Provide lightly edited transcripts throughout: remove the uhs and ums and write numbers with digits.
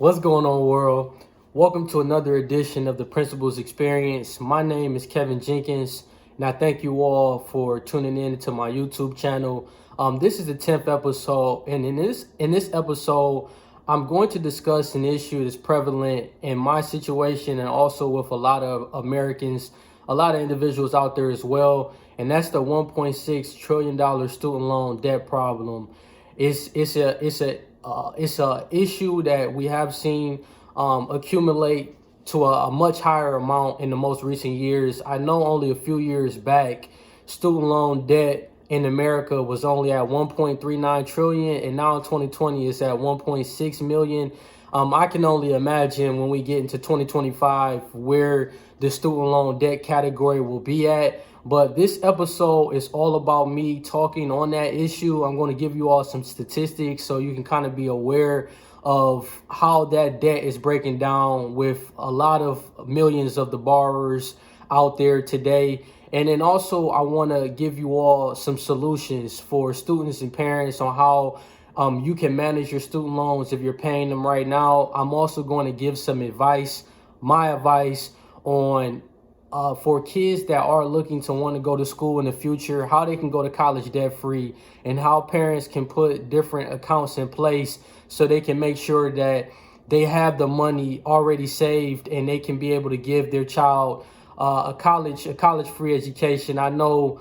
What's going on, world? Welcome to another edition of the Principals Experience. My name is Kevin Jenkins, and I thank you all for tuning in to my YouTube channel. This is the 10th episode, and in this episode, I'm going to discuss an issue that's prevalent in my situation and also with a lot of Americans, a lot of individuals out there as well, and that's the $1.6 trillion student loan debt problem. It's a issue that we have seen accumulate to a much higher amount in the most recent years. I know only a few years back, student loan debt in America was only at 1.39 trillion, and now in 2020 it's at 1.6 million. I can only imagine when we get into 2025 where the student loan debt category will be at. But this episode is all about me talking on that issue. I'm going to give you all some statistics so you can kind of be aware of how that debt is breaking down with a lot of millions of the borrowers out there today. And then also I want to give you all some solutions for students and parents on how you can manage your student loans if you're paying them right now. I'm also going to give some advice, my advice on for kids that are looking to want to go to school in the future, how they can go to college debt free, and how parents can put different accounts in place so they can make sure that they have the money already saved and they can be able to give their child a college free education. I know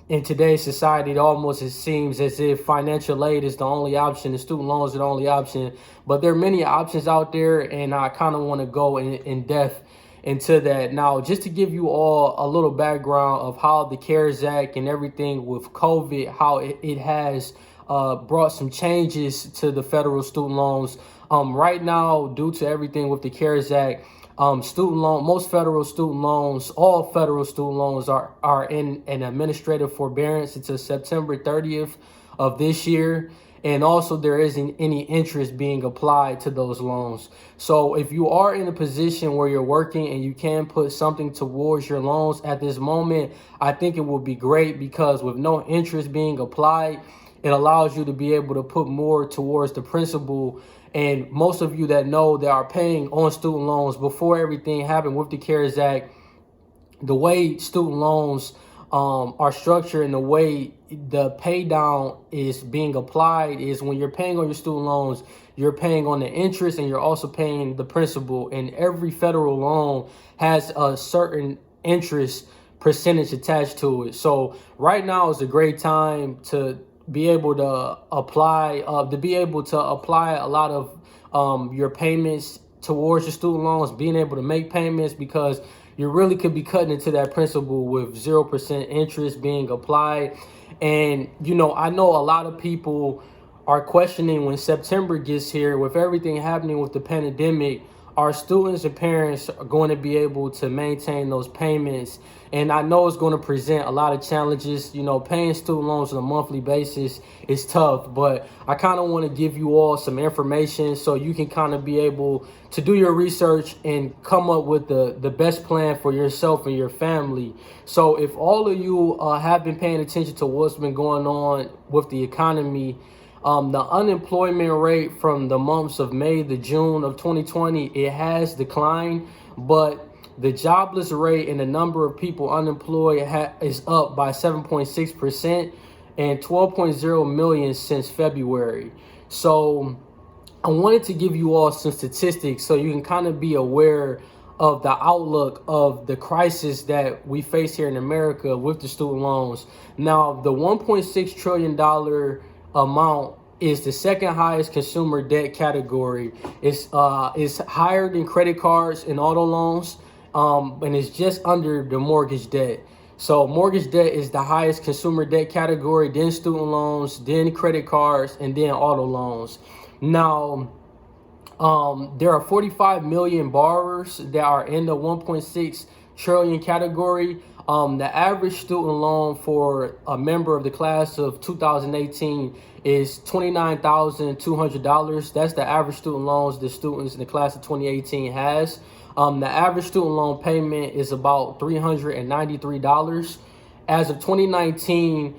in today's society, it seems as if financial aid is the only option, the student loans are the only option, but there are many options out there, and I kind of want to go in depth into that. Now, just to give you all a little background of how the CARES Act and everything with COVID, how it has brought some changes to the federal student loans. Right now, due to everything with the CARES Act, most federal student loans, all federal student loans are in an administrative forbearance until September 30th of this year. And also there isn't any interest being applied to those loans. So if you are in a position where you're working and you can put something towards your loans at this moment, I think it would be great, because with no interest being applied, it allows you to be able to put more towards the principal. And most of you that know that are paying on student loans before everything happened with the CARES Act, the way student loans are structured and the way the pay down is being applied is when you're paying on your student loans, you're paying on the interest and you're also paying the principal. And every federal loan has a certain interest percentage attached to it. So right now is a great time to be able to apply a lot of your payments towards your student loans, being able to make payments, because you really could be cutting into that principal with 0% interest being applied. And, I know a lot of people are questioning when September gets here, with everything happening with the pandemic, our students and parents are going to be able to maintain those payments. And I know it's going to present a lot of challenges. Paying student loans on a monthly basis is tough, but I kind of want to give you all some information so you can kind of be able to do your research and come up with the best plan for yourself and your family. So if all of you have been paying attention to what's been going on with the economy, the unemployment rate from the months of May to June of 2020, it has declined, but the jobless rate and the number of people unemployed is up by 7.6% and 12.0 million since February. So I wanted to give you all some statistics so you can kind of be aware of the outlook of the crisis that we face here in America with the student loans. Now, the $1.6 trillion amount is the second highest consumer debt category. It's higher than credit cards and auto loans, and it's just under the mortgage debt. So mortgage debt is the highest consumer debt category, then student loans, then credit cards, and then auto loans. Now, there are 45 million borrowers that are in the 1.6 trillion category. The average student loan for a member of the class of 2018 is $29,200. That's the average student loans the students in the class of 2018 has. The average student loan payment is about $393. As of 2019,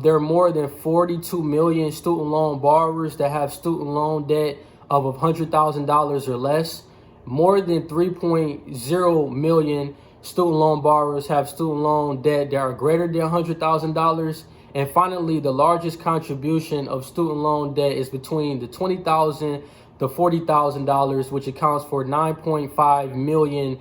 there are more than 42 million student loan borrowers that have student loan debt of $100,000 or less. More than 3.0 million student loan borrowers have student loan debt that are greater than $100,000. And finally, the largest contribution of student loan debt is between the $20,000 to $40,000, which accounts for 9.5 million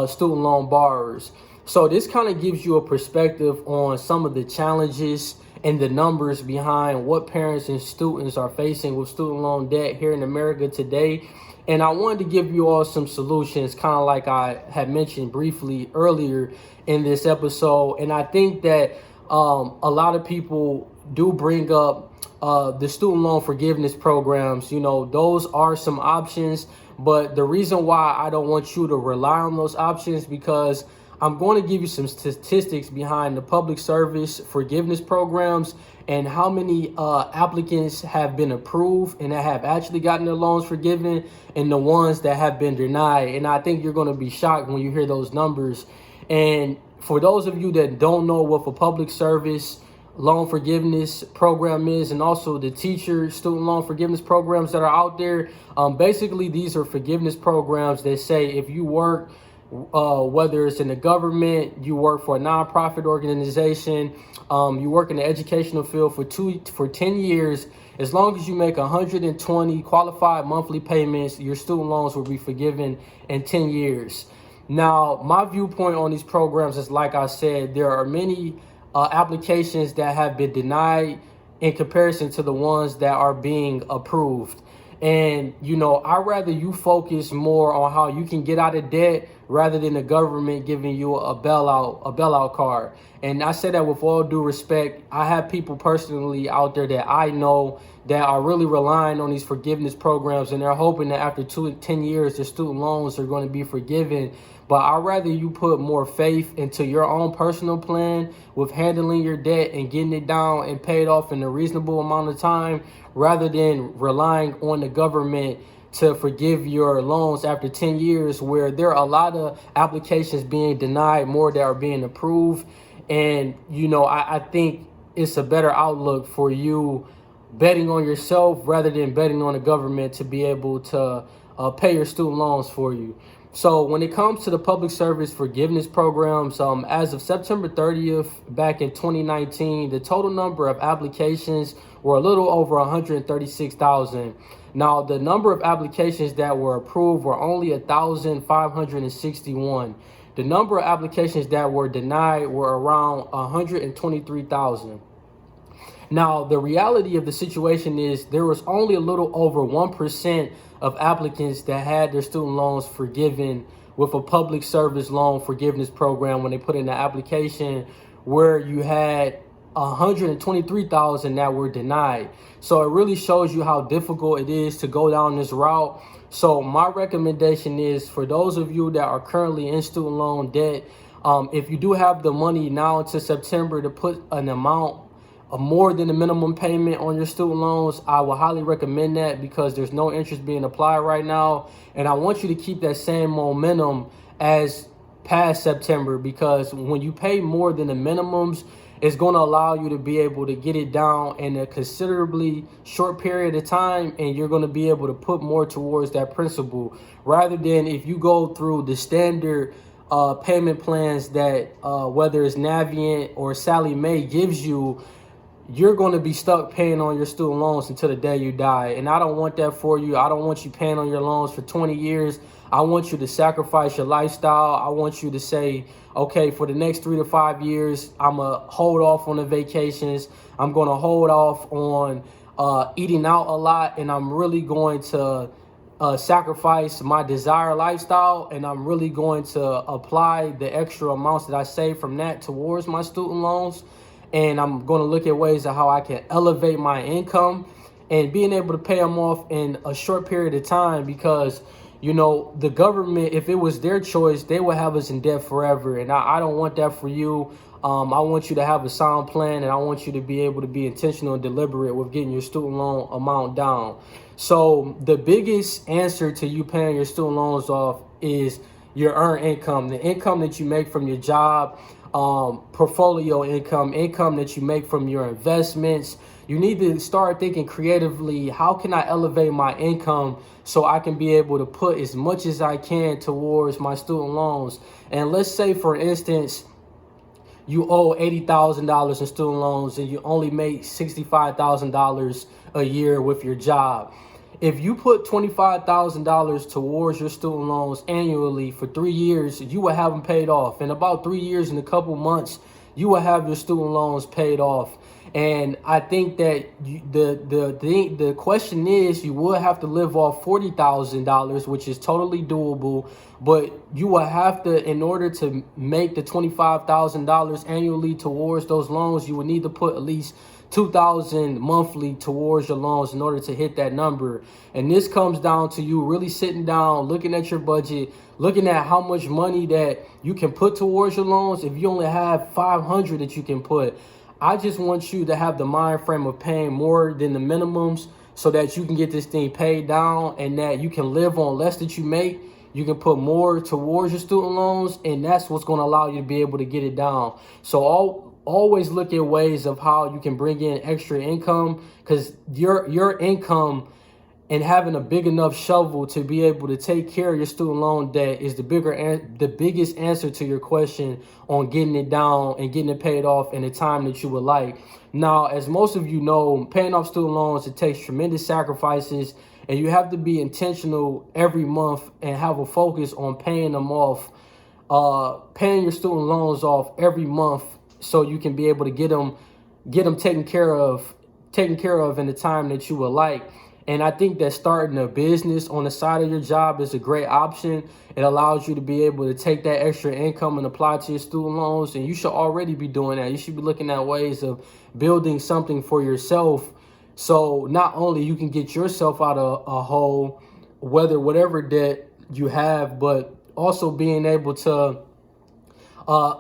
student loan borrowers. So this kind of gives you a perspective on some of the challenges and the numbers behind what parents and students are facing with student loan debt here in America today. And I wanted to give you all some solutions, kind of like I had mentioned briefly earlier in this episode. And I think that a lot of people do bring up the student loan forgiveness programs. You know, those are some options, but the reason why I don't want you to rely on those options, because I'm going to give you some statistics behind the public service forgiveness programs and how many applicants have been approved and that have actually gotten their loans forgiven, and the ones that have been denied. And I think you're going to be shocked when you hear those numbers. And for those of you that don't know what a public service loan forgiveness program is, and also the teacher student loan forgiveness programs that are out there, basically these are forgiveness programs that say if you work, whether it's in the government, you work for a nonprofit organization, you work in the educational field for 10 years, as long as you make 120 qualified monthly payments, your student loans will be forgiven in 10 years. Now, my viewpoint on these programs is, like I said, there are many applications that have been denied in comparison to the ones that are being approved. And, you know, I'd rather you focus more on how you can get out of debt rather than the government giving you a bailout card. And I say that with all due respect. I have people personally out there that I know that are really relying on these forgiveness programs, and they're hoping that after 10 years, their student loans are going to be forgiven. But I'd rather you put more faith into your own personal plan with handling your debt and getting it down and paid off in a reasonable amount of time, rather than relying on the government to forgive your loans after 10 years, where there are a lot of applications being denied, more that are being approved. And, you know, I think it's a better outlook for you betting on yourself rather than betting on the government to be able to pay your student loans for you. So when it comes to the public service forgiveness programs, as of September 30th, back in 2019, the total number of applications were a little over 136,000. Now, the number of applications that were approved were only 1,561. The number of applications that were denied were around 123,000. Now, the reality of the situation is there was only a little over 1% of applicants that had their student loans forgiven with a public service loan forgiveness program when they put in the application, where you had 123,000 that were denied. So it really shows you how difficult it is to go down this route. So my recommendation is, for those of you that are currently in student loan debt, if you do have the money now until September to put an amount more than the minimum payment on your student loans, I will highly recommend that, because there's no interest being applied right now. And I want you to keep that same momentum as past September, because when you pay more than the minimums, it's going to allow you to be able to get it down in a considerably short period of time, and you're going to be able to put more towards that principal, rather than if you go through the standard payment plans that whether it's Navient or Sallie Mae gives you. You're going to be stuck paying on your student loans until the day you die. And I don't want that for you. I don't want you paying on your loans for 20 years. I want you to sacrifice your lifestyle. I want you to say, okay, for the next 3 to 5 years, I'm going to hold off on the vacations. I'm going to hold off on eating out a lot. And I'm really going to sacrifice my desired lifestyle. And I'm really going to apply the extra amounts that I save from that towards my student loans. And I'm going to look at ways of how I can elevate my income and being able to pay them off in a short period of time, because, you know, the government, if it was their choice, they would have us in debt forever. And I don't want that for you. I want you to have a sound plan, and I want you to be able to be intentional and deliberate with getting your student loan amount down. So the biggest answer to you paying your student loans off is your earned income, the income that you make from your job. portfolio income that you make from your investments. You need to start thinking creatively. How can I elevate my income so I can be able to put as much as I can towards my student loans? And let's say, for instance, you owe $80,000 in student loans and you only make $65,000 a year with your job. If you put $25,000 towards your student loans annually for 3 years, you will have them paid off. In about 3 years and a couple months, you will have your student loans paid off. And I think that the question is, you will have to live off $40,000, which is totally doable. But you will have to, in order to make the $25,000 annually towards those loans, you would need to put at least $2,000 monthly towards your loans in order to hit that number. And this comes down to you really sitting down, looking at your budget, looking at how much money that you can put towards your loans. If you only have $500 that you can put, I just want you to have the mind frame of paying more than the minimums so that you can get this thing paid down and that you can live on less that you make. You can put more towards your student loans, and that's what's going to allow you to be able to get it down. So always look at ways of how you can bring in extra income, because your income and having a big enough shovel to be able to take care of your student loan debt is the biggest answer to your question on getting it down and getting it paid off in the time that you would like. Now, as most of you know, paying off student loans, it takes tremendous sacrifices, and you have to be intentional every month and have a focus on paying them off, paying your student loans off every month, so you can be able to get them taken care of in the time that you would like. And I think that starting a business on the side of your job is a great option. It allows you to be able to take that extra income and apply to your student loans. And you should already be doing that. You should be looking at ways of building something for yourself. So not only you can get yourself out of a hole, whatever debt you have, but also being able to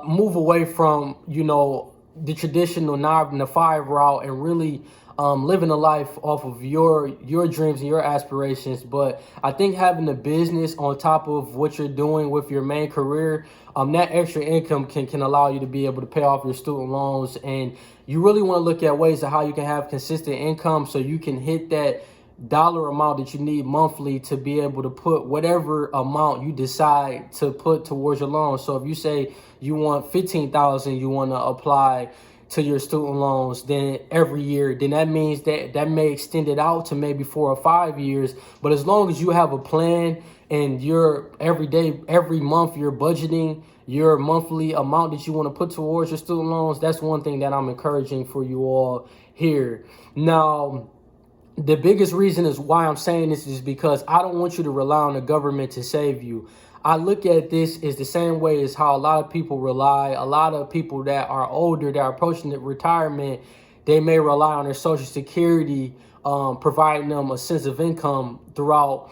move away from, the traditional 9 to 5 route and really living a life off of your dreams and your aspirations. But I think having a business on top of what you're doing with your main career, that extra income can allow you to be able to pay off your student loans. And you really want to look at ways of how you can have consistent income so you can hit that dollar amount that you need monthly to be able to put whatever amount you decide to put towards your loan. So if you say you want $15,000, you want to apply to your student loans, then every year, then that means that may extend it out to maybe 4 or 5 years. But as long as you have a plan and you're every month you're budgeting your monthly amount that you want to put towards your student loans, that's one thing that I'm encouraging for you all here. Now, the biggest reason is why I'm saying this is because I don't want you to rely on the government to save you. I look at this as the same way as how a lot of people a lot of people that are older, that are approaching the retirement, they may rely on their Social Security, providing them a sense of income throughout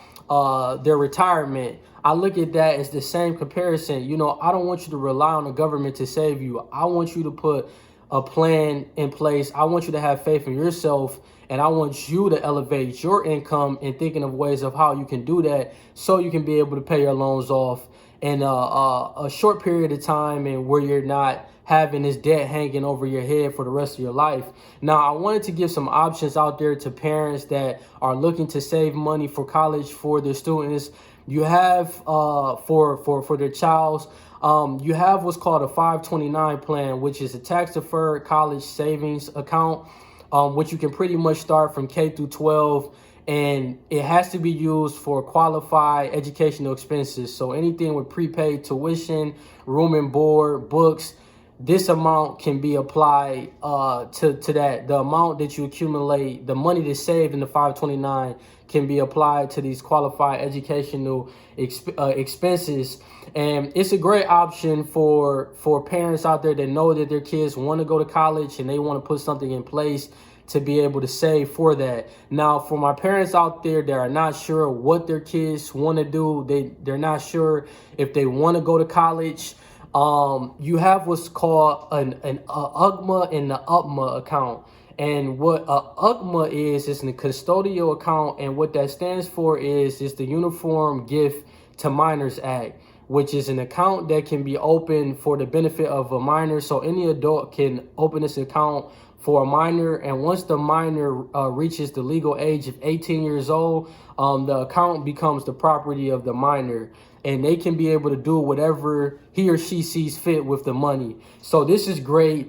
their retirement. I look at that as the same comparison. I don't want you to rely on the government to save you. I want you to put a plan in place. I want you to have faith in yourself, and I want you to elevate your income and thinking of ways of how you can do that so you can be able to pay your loans off in a short period of time, and where you're not having this debt hanging over your head for the rest of your life. Now, I wanted to give some options out there to parents that are looking to save money for college for their students. You have for their child, you have what's called a 529 plan, which is a tax-deferred college savings account, which you can pretty much start from K through 12, and it has to be used for qualified educational expenses. So anything with prepaid tuition, room and board, books, this amount can be applied to that. The amount that you accumulate, the money that's saved in the 529 can be applied to these qualified educational expenses. And it's a great option for parents out there that know that their kids want to go to college and they want to put something in place to be able to save for that. Now, for my parents out there that are not sure what their kids want to do, they're not sure if they want to go to college, you have what's called an UGMA and the UTMA account. And what a UGMA is a custodial account, and what that stands for is the Uniform Gift to Minors Act. which is an account that can be opened for the benefit of a minor. So any adult can open this account for a minor, and once the minor reaches the legal age of 18 years old, the account becomes the property of the minor, and they can be able to do whatever he or she sees fit with the money. So this is great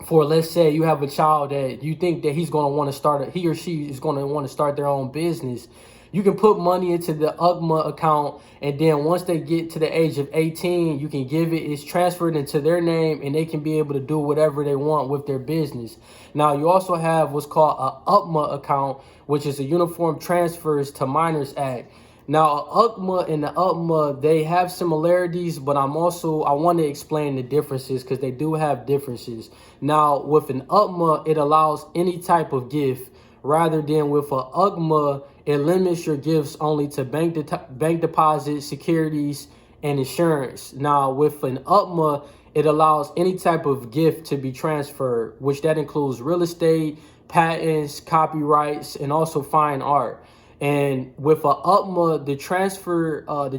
for, let's say you have a child that you think that he's going to want to start, he or she is going to want to start their own business. You can put money into the UGMA account, and then once they get to the age of 18, you can give it, it's transferred into their name, and they can be able to do whatever they want with their business. Now, you also have what's called a UTMA account, which is a Uniform Transfers to Minors Act. Now, UGMA and the UTMA, they have similarities, but I want to explain the differences because they do have differences. Now, with an UTMA, it allows any type of gift, rather than with a UGMA, it limits your gifts only to bank deposits, securities, and insurance. Now, with an UTMA, it allows any type of gift to be transferred, which that includes real estate, patents, copyrights, and also fine art. And with a UTMA, the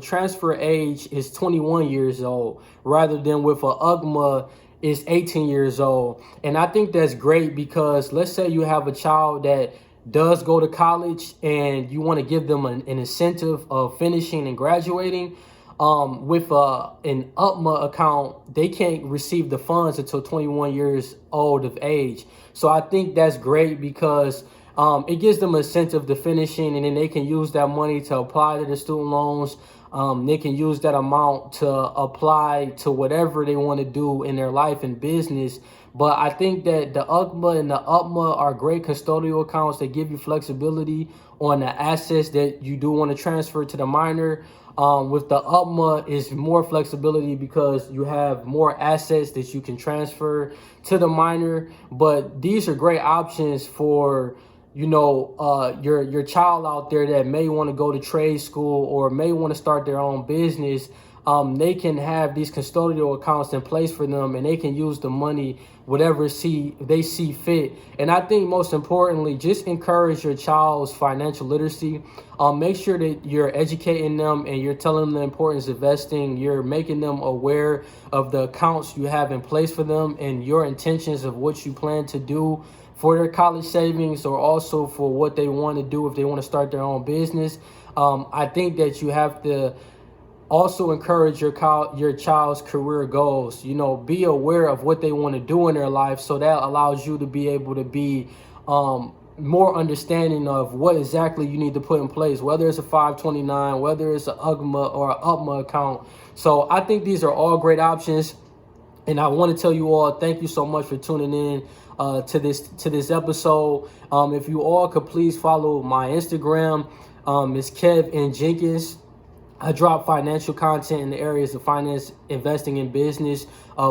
transfer age is 21 years old, rather than with a UGMA is 18 years old. And I think that's great because let's say you have a child that does go to college and you want to give them an incentive of finishing and graduating. With an UTMA account, they can't receive the funds until 21 years old of age. So I think that's great because it gives them an incentive to finishing, and then they can use that money to apply to the student loans. They can use that amount to apply to whatever they want to do in their life and business. But I think that the UGMA and the UTMA are great custodial accounts that give you flexibility on the assets that you do want to transfer to the minor. With the UTMA is more flexibility because you have more assets that you can transfer to the minor. But these are great options for your child out there that may want to go to trade school or may want to start their own business. They can have these custodial accounts in place for them, and they can use the money whatever they see fit. And I think most importantly, just encourage your child's financial literacy. Make sure that you're educating them and you're telling them the importance of investing. You're making them aware of the accounts you have in place for them and your intentions of what you plan to do for their college savings, or also for what they want to do if they want to start their own business. I think that you have to also encourage your child's career goals. Be aware of what they want to do in their life, so that allows you to be able to be more understanding of what exactly you need to put in place, whether it's a 529, whether it's an UGMA or an UTMA account. So I think these are all great options. And I want to tell you all, thank you so much for tuning in to this episode. If you all could please follow my Instagram, it's Kev N. Jenkins. I drop financial content in the areas of finance, investing, and business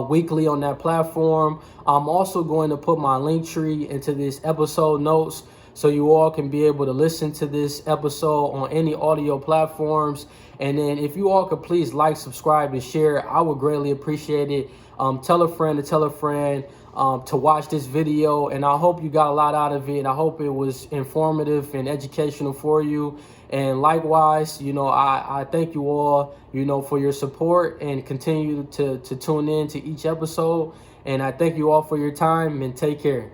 weekly on that platform. I'm also going to put my LinkTree into this episode notes so you all can be able to listen to this episode on any audio platforms. And then if you all could please like, subscribe, and share, I would greatly appreciate it. Tell a friend to tell a friend to watch this video, and I hope you got a lot out of it. I hope it was informative and educational for you. And likewise, I thank you all, for your support, and continue to tune in to each episode. And I thank you all for your time, and take care.